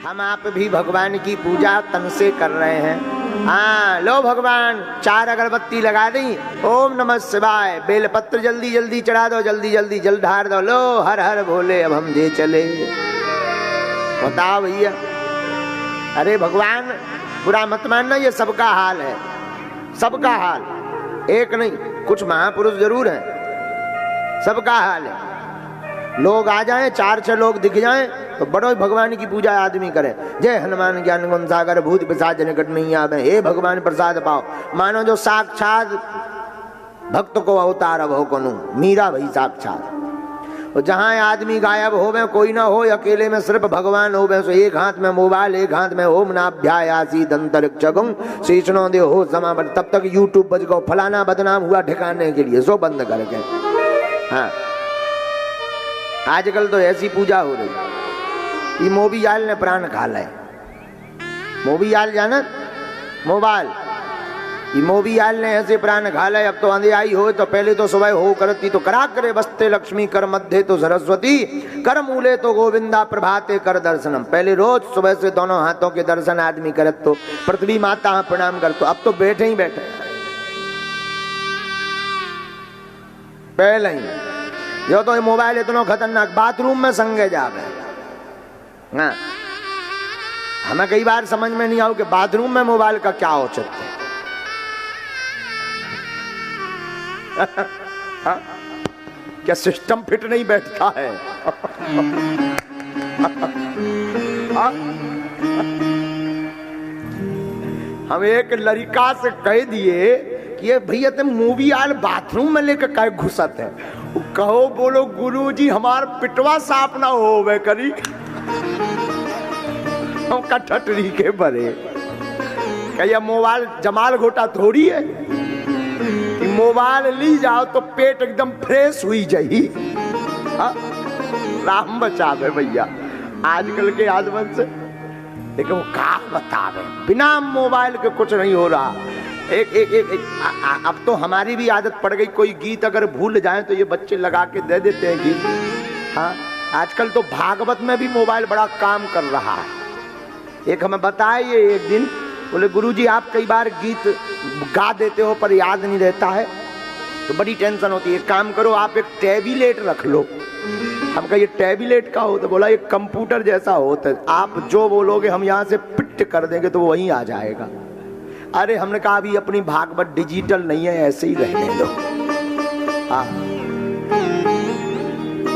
हम आप भी भगवान की पूजा तन से कर रहे हैं। हाँ लो भगवान 4 अगरबत्ती लगा दी, ओम नमः शिवाय, बेलपत्र जल्दी जल्दी चढ़ा दो, जल्दी जल्दी जल ढार दो, लो हर हर भोले अब हम जे चले। बताओ भैया, अरे भगवान बुरा मत मानना, ये सबका हाल है, सबका हाल, एक नहीं, कुछ महापुरुष जरूर हैं, सबका हाल है। लोग आ जाएं, 4-6 लोग दिख जाएं तो बड़ो भगवान की पूजा आदमी करे, जय हनुमान ज्ञान गुण सागर भूत पिशाच निकट नहीं आवे, हे भगवान प्रसाद पाओ, मानो जो साक्षात भक्त को अवतार अब हो कनु, मीरा भाई साक्षात। और जहां आदमी गायब होवे, कोई ना हो, अकेले में सिर्फ भगवान होवे, सो एक हाथ में मोबाइल, एक हाथ में ओम नाभ्यायासी दंतरिक्षगं शेषणो दे हो समापन, तब तक यूट्यूब बज गो, फलाना बदनाम हुआ ठिकाने के लिए, सो बंद करके। हाँ आजकल तो ऐसी पूजा हो रही, ये मोबाइल ने प्राण खा लाए, मोबाइल जाना, मोबाइल, ये मोबाइल ने ऐसे प्राण खा लाए। अब तो अंधेराई हो तो पहले तो सुबह हो करती तो करा करे, बसते लक्ष्मी कर मध्य तो सरस्वती, कर मूले तो गोविंदा प्रभाते कर दर्शनम। पहले रोज सुबह से दोनों हाथों के दर्शन आदमी करत तो पृथ्वी माता प्रणाम कर, तो अब तो बैठे ही बैठे, पहले ही जो तो मोबाइल इतना खतरनाक, बाथरूम में संगे जावे। हाँ हमें कई बार समझ में नहीं आओ कि बाथरूम में मोबाइल का क्या औचित्य है। हाँ? क्या सिस्टम फिट नहीं बैठता है? हाँ? हम एक लड़का से कह दिए कि ये भैया तुम मूवी आल बाथरूम में लेकर कहे घुसत है, कहो बोलो गुरुजी हमार पिटवा साफ ना हो वे करी, हम कठटरी के बरे क्या मोबाइल जमाल घोटा थोड़ी है, मोबाइल ली जाओ तो पेट एकदम फ्रेश हुई जाई। राम बचावे भैया आजकल के आदमी से, लेकिन वो का बतावे, बिना मोबाइल के कुछ नहीं हो रहा। अब तो हमारी भी आदत पड़ गई, कोई गीत अगर भूल जाए तो ये बच्चे लगा के दे देते हैं गीत। हाँ आजकल तो भागवत में भी मोबाइल बड़ा काम कर रहा है। एक हमें बताए ये एक दिन, बोले गुरुजी आप कई बार गीत गा देते हो पर याद नहीं रहता है, तो बड़ी टेंशन होती है, एक काम करो आप एक टैबलेट रख लो। हम कहा ये टैबलेट का होता, बोला ये कंप्यूटर जैसा होता है, आप जो बोलोगे हम यहाँ से पिट कर देंगे तो वो वहीं आ जाएगा। अरे हमने कहा अभी अपनी भागवत डिजिटल नहीं है, ऐसे ही रहने दो। हाँ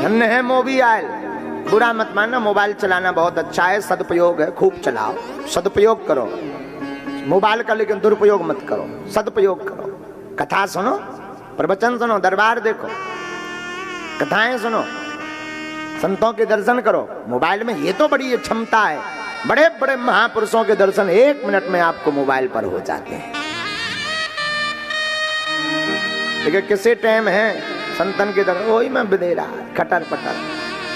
धन्य है मोबाइल, बुरा मत मानना, मोबाइल चलाना बहुत अच्छा है, सदुपयोग है, खूब चलाओ, सदुपयोग करो मोबाइल का, लेकिन दुरुपयोग मत करो, सदुपयोग करो। कथा सुनो, प्रवचन सुनो, दरबार देखो, कथाएं सुनो, संतों के दर्शन करो। मोबाइल में ये तो बड़ी क्षमता है, बड़े बड़े महापुरुषों के दर्शन 1 मिनट में आपको मोबाइल पर हो जाते हैं। लेकिन किसे टाइम है संतन के दर्शन, वही मैं बदेरा खटर पटर,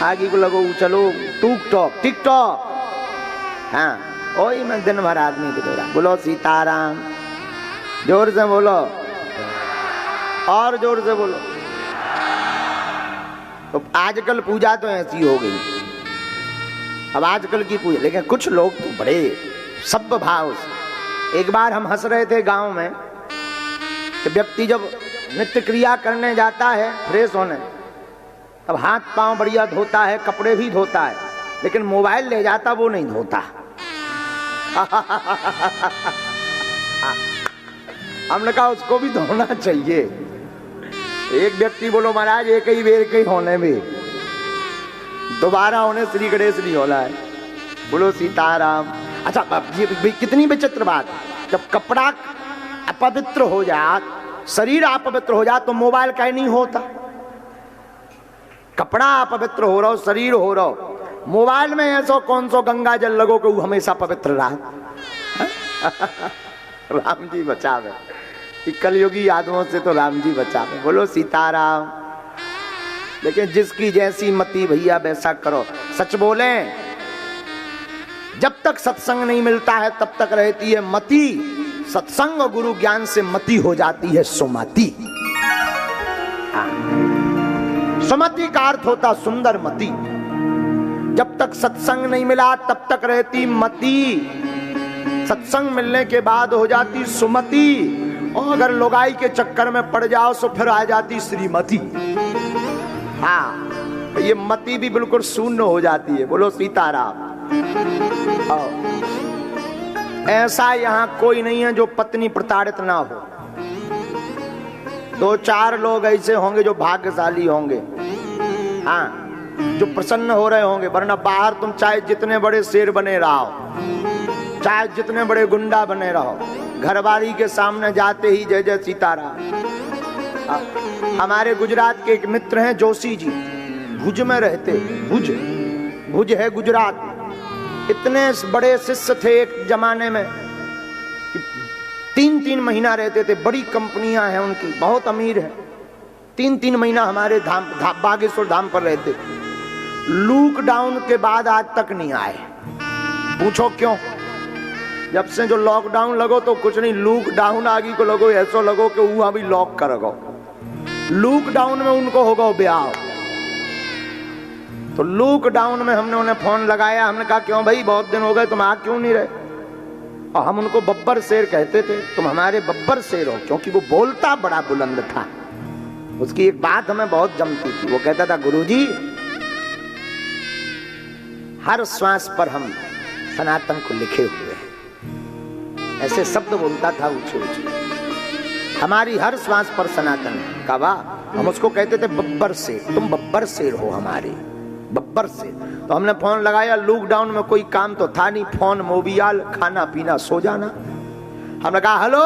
आगे को लगो चलो टिकटॉक, हाँ वही मैं दिन भर आदमी को दे रहा। बोलो सीताराम, जोर से बोलो, और जोर से बोलो। तो आजकल पूजा तो ऐसी हो गई, अब आजकल की पूजा, लेकिन कुछ लोग तो बड़े सभ्य भाव से। एक बार हम हंस रहे थे गांव में कि व्यक्ति जब नित्य क्रिया करने जाता है फ्रेश होने, तब हाथ पांव बढ़िया धोता है, कपड़े भी धोता है, लेकिन मोबाइल ले जाता वो नहीं धोता। हमने कहा उसको भी धोना चाहिए। एक व्यक्ति बोलो महाराज एक ही बेर के होने में, दोबारा होने श्री गणेश नहीं होना है। बोलो सीताराम। अच्छा ये कितनी विचित्र बात, जब कपड़ा अपवित्र हो जाए, शरीर अपवित्र हो जाए तो मोबाइल का ही नहीं होता। कपड़ा अपवित्र हो रहा हो, शरीर हो रहा हो, मोबाइल में ऐसा कौन सो गंगा जल लगो कि वो हमेशा पवित्र रहा। राम जी बचावे, कलयुगी आदमों से तो राम जी बचावे। बोलो सीताराम। लेकिन जिसकी जैसी मति भैया वैसा करो। सच बोले, जब तक सत्संग नहीं मिलता है तब तक रहती है मति, सत्संग और गुरु ज्ञान से मति हो जाती है सुमति। सुमति का अर्थ होता सुंदर मति। जब तक सत्संग नहीं मिला तब तक रहती मती, सत्संग मिलने के बाद हो जाती सुमति, और अगर लोगाई के चक्कर में पड़ जाओ तो फिर आ जाती श्रीमती। हाँ, ये मति भी बिल्कुल शून्य हो जाती है। बोलो सीताराम। ऐसा यहाँ कोई नहीं है जो पत्नी प्रताड़ित ना हो। 2-4 लोग ऐसे होंगे जो भाग्यशाली होंगे, हाँ, जो प्रसन्न हो रहे होंगे, वरना बाहर तुम चाहे जितने बड़े शेर बने रहो, चाहे जितने बड़े गुंडा बने रहो, घरवाली के सामने जाते ही जय जय सीताराम। हमारे गुजरात के एक मित्र हैं जोशी जी, भुज में रहते, भुज है गुजरात। इतने बड़े शिष्य थे एक जमाने में कि 3-3 महीना रहते थे। बड़ी कंपनियां हैं उनकी, बहुत अमीर है। 3-3 महीना हमारे धाम बागेश्वर धाम पर रहते। लॉकडाउन के बाद आज तक नहीं आए। पूछो क्यों? जब से जो लॉकडाउन लगो तो कुछ नहीं, लॉकडाउन आगे को लगो, ऐसा लगो कि वहां भी लॉक कर गो। लॉकडाउन में उनको होगा ब्याह। तो लॉकडाउन में हमने उन्हें फोन लगाया, हमने कहा क्यों भाई बहुत दिन हो गए, तुम आ क्यों नहीं रहे? और हम उनको बब्बर शेर कहते थे, तुम हमारे बब्बर शेर हो, क्योंकि वो बोलता बड़ा बुलंद था। उसकी एक बात हमें बहुत जमती थी, वो कहता था गुरुजी हर श्वास पर हम सनातन को लिखे हुए हैं। ऐसे शब्द बोलता था ऊंचे ऊंचे, हमारी हर श्वास पर सनातन है। कहा हम उसको कहते थे बब्बर शेर, तुम बब्बर शेर हो हमारे, बब्बर शेर। तो हमने फोन लगाया, लॉकडाउन में कोई काम तो था नहीं, फोन मोबियाल, खाना पीना सो जाना। हमने कहा हेलो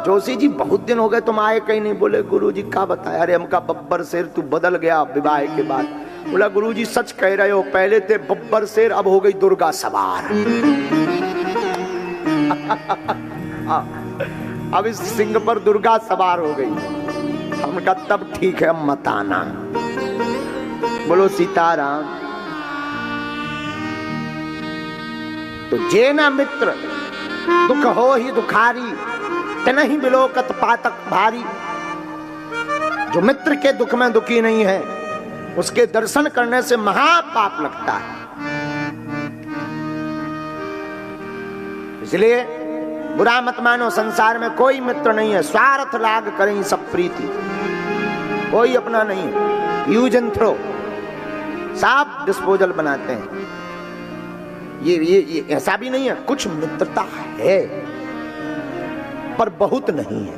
जोशी जी बहुत दिन हो गए तुम आए कहीं नहीं। बोले गुरुजी क्या बताया? अरे हमका बब्बर शेर तू बदल गया विवाह के बाद। बोला गुरुजी सच कह रहे हो, पहले थे बब्बर शेर अब हो गई दुर्गा सवार। अब इस सिंह पर दुर्गा सवार हो गई। हमने कहा तब ठीक है मत आना। बोलो सीताराम। तो जे ना मित्र दुख हो ही दुखारी, तनहि बिलोकत पातक भारी। जो मित्र के दुख में दुखी नहीं है उसके दर्शन करने से महापाप लगता है। इसलिए बुरा मत मानो, संसार में कोई मित्र नहीं है। स्वार्थ लाग करें सब प्रीति, कोई अपना नहीं है। यूज एंड थ्रो, सब डिस्पोजल बनाते हैं। ये ऐसा भी नहीं है, कुछ मित्रता है पर बहुत नहीं है।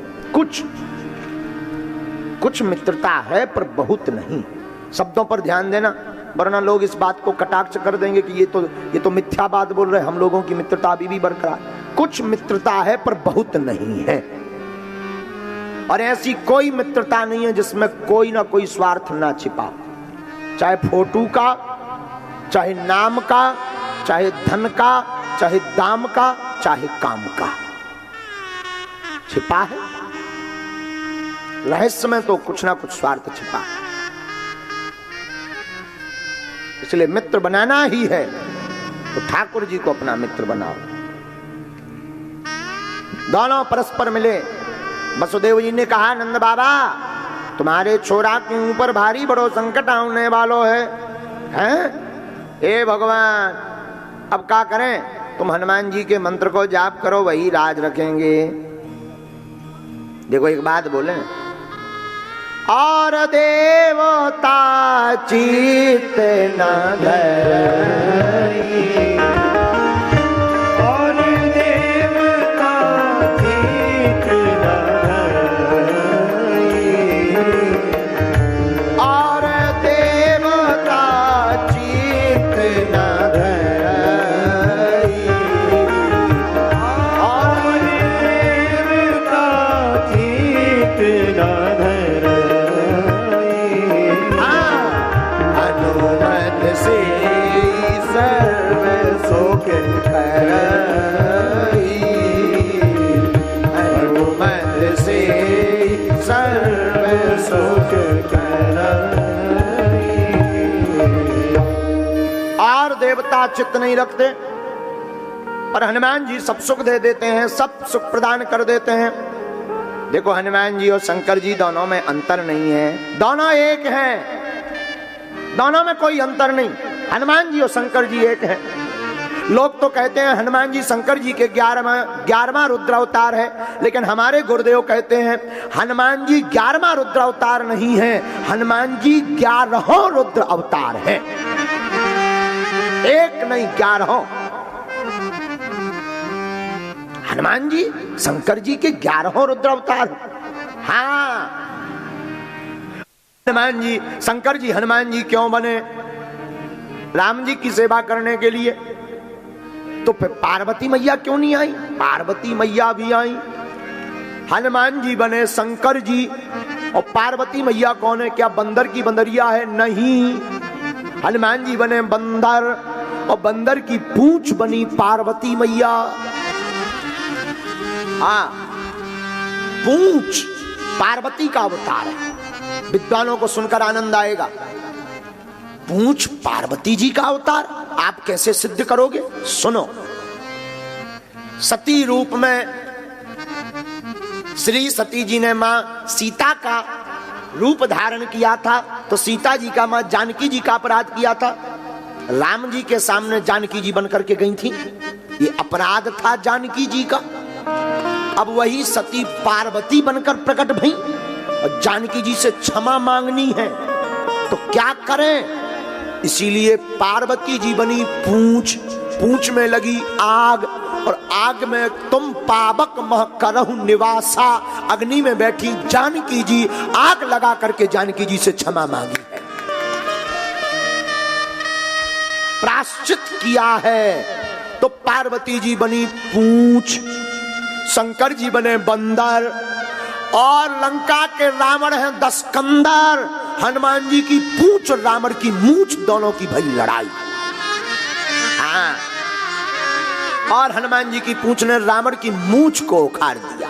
कुछ मित्रता है पर बहुत नहीं। शब्दों पर ध्यान देना, वरना लोग इस बात को कटाक्ष कर देंगे कि ये तो मिथ्या बात बोल रहे हैं, हम लोगों की मित्रता अभी भी बरकरार। कुछ मित्रता है पर बहुत नहीं है। और ऐसी कोई मित्रता नहीं है जिसमें कोई ना कोई स्वार्थ ना छिपा, चाहे फोटो का, चाहे नाम का, चाहे धन का, चाहे दाम का, चाहे काम का, छिपा है। रहस्य में तो कुछ ना कुछ स्वार्थ छिपा है। इसलिए मित्र बनाना ही है तो ठाकुर जी को अपना मित्र बनाओ। दोनों परस्पर मिले। वसुदेव जी ने कहा नंद बाबा तुम्हारे छोरा के ऊपर भारी बड़ो संकट आने वालो है, हैं? हे भगवान अब क्या करें? तुम हनुमान जी के मंत्र को जाप करो, वही राज रखेंगे। देखो एक बात बोले, और देवता चित्त न धरई, और देवता चित्त न धरई, और देवता चित्त न धरई, और देवता चित्त न धरई, से सर्व सुख करई, हनुमत से सर्व सुख करई। और देवता चित्त नहीं रखते पर हनुमान जी सब सुख दे देते हैं, सब सुख प्रदान कर देते हैं। देखो हनुमान जी और शंकर जी दोनों में अंतर नहीं है, दोनों एक हैं। दोनों में कोई अंतर नहीं। हनुमान जी और शंकर जी एक है। लोग तो कहते हैं हनुमान जी शंकर जी के 11वां रुद्र अवतार है, लेकिन हमारे गुरुदेव कहते हैं हनुमान जी 11वां रुद्र अवतार नहीं है, हनुमान जी 11 रुद्र अवतार है। एक नहीं 11। हनुमान जी शंकर जी के 11 रुद्र अवतार। हाँ, हनुमान जी शंकर जी हनुमान जी क्यों बने? राम जी की सेवा करने के लिए। तो फिर पार्वती मैया क्यों नहीं आई? पार्वती मैया भी आई। हनुमान जी बने शंकर जी, और पार्वती मैया कौन है? क्या बंदर की बंदरिया है? नहीं, हनुमान जी बने बंदर, और बंदर की पूंछ बनी पार्वती मैया। हाँ, पूंछ पार्वती का अवतार है। विद्वानों को सुनकर आनंद आएगा। पूंछ पार्वती जी का अवतार आप कैसे सिद्ध करोगे? सुनो, सती रूप में श्री सती जी ने मां सीता का रूप धारण किया था, तो सीता जी का मां जानकी जी का अपराध किया था। राम जी के सामने जानकी जी बनकर के गई थी, ये अपराध था जानकी जी का। अब वही सती पार्वती बनकर प्रकट भई और जानकी जी से क्षमा मांगनी है, तो क्या करें? इसीलिए पार्वती जी बनी पूंछ, पूंछ में लगी आग, और आग में तुम पावक मह करहु निवासा, अग्नि में बैठी जानकी जी आग लगा करके जानकी जी से क्षमा मांगी है, प्रायश्चित किया है। तो पार्वती जी बनी पूंछ, शंकर जी बने बंदर, और लंका के रावण हैं 10 कंदर। हनुमान जी की पूंछ और रावण की मूंछ दोनों की भई लड़ाई। हाँ, और हनुमान जी की पूंछ ने रावण की मूंछ को उखाड़ दिया।